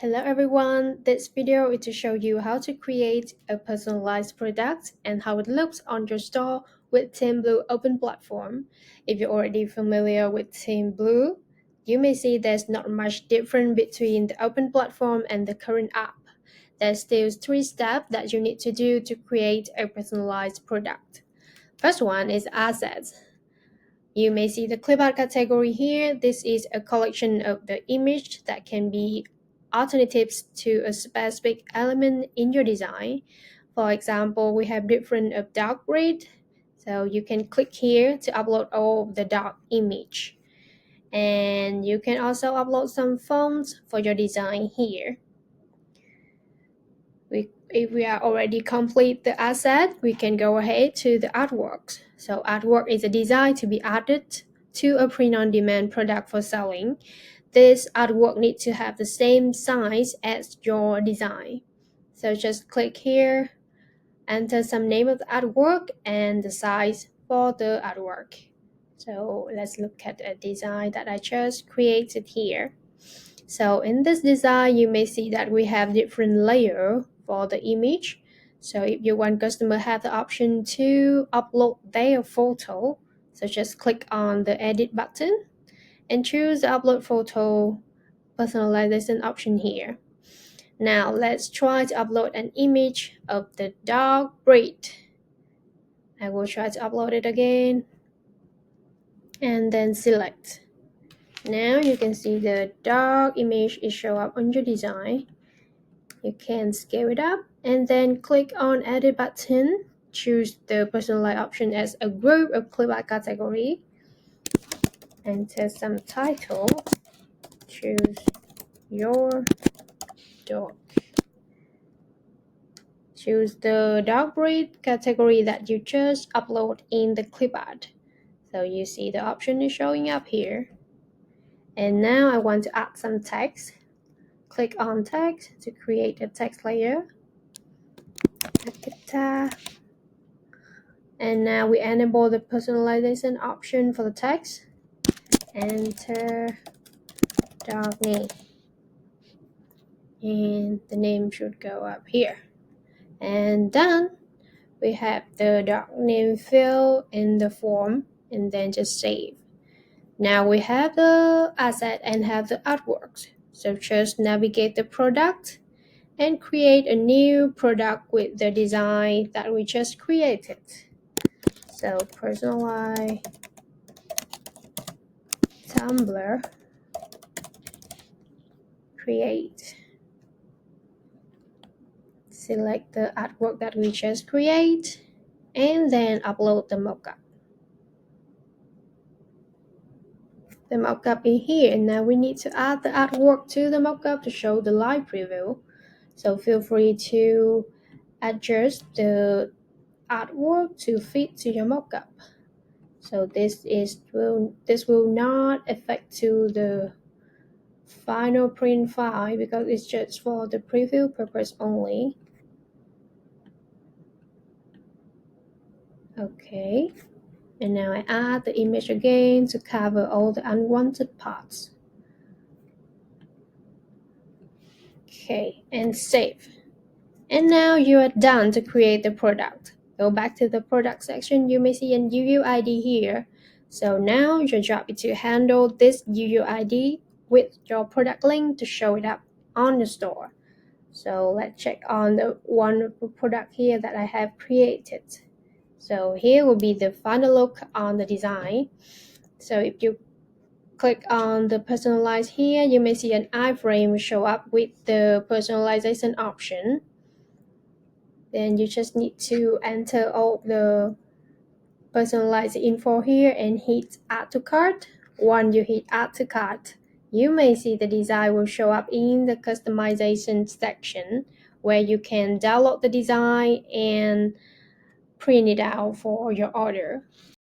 Hello everyone, this video is to show you how to create a personalized product and how it looks on your store with Teeinblue Open Platform. If you're already familiar with Teeinblue, you may see there's not much difference between the open platform and the current app. There's still 3 steps that you need to do to create a personalized product. First one is assets. You may see the clipart category here. This is a collection of the image that can be alternatives to a specific element in your design. For example, we have different of dark red. So you can click here to upload all the dark image. And you can also upload some fonts for your design here. If we are already complete the asset, we can go ahead to the artworks. So artwork is a design to be added to a print-on-demand product for selling. This artwork needs to have the same size as your design. So just click here, enter some name of the artwork and the size for the artwork. So let's look at a design that I just created here. So in this design, you may see that we have different layers for the image. So if you want customer have the option to upload their photo, so just click on the edit button and choose the upload photo personalization option here. Now let's try to upload an image of the dog breed. I will try to upload it again and then select. Now you can see the dog image is show up on your design. You can scale it up and then click on edit button. Choose the personalize option as a group of clipart category. Enter some title. Choose your dog. Choose the dog breed category that you just upload in the clipart. So you see the option is showing up here. And now I want to add some text. Click on text to create a text layer. And now we enable the personalization option for the text. Enter dog name. And the name should go up here. And done. We have the dog name field in the form and then just save. Now we have the asset and have the artworks. So just navigate the product and create a new product with the design that we just created. So Personalize Tumblr, create. Select the artwork that we just create and then upload the mockup. The mockup in here, and now we need to add the artwork to the mockup to show the live preview. So feel free to adjust the artwork to fit to your mockup. So this will not affect to the final print file because it's just for the preview purpose only. Okay, and now I add the image again to cover all the unwanted parts. Okay, and save. And now you are done to create the product. Go back to the product section. You may see an UUID here. So now your job is to handle this UUID with your product link to show it up on the store. So let's check on the one product here that I have created. So here will be the final look on the design. So if you click on the personalize here, you may see an iframe will show up with the personalization option. Then you just need to enter all the personalized info here and hit add to cart. Once you hit add to cart, you may see the design will show up in the customization section where you can download the design and print it out for your order.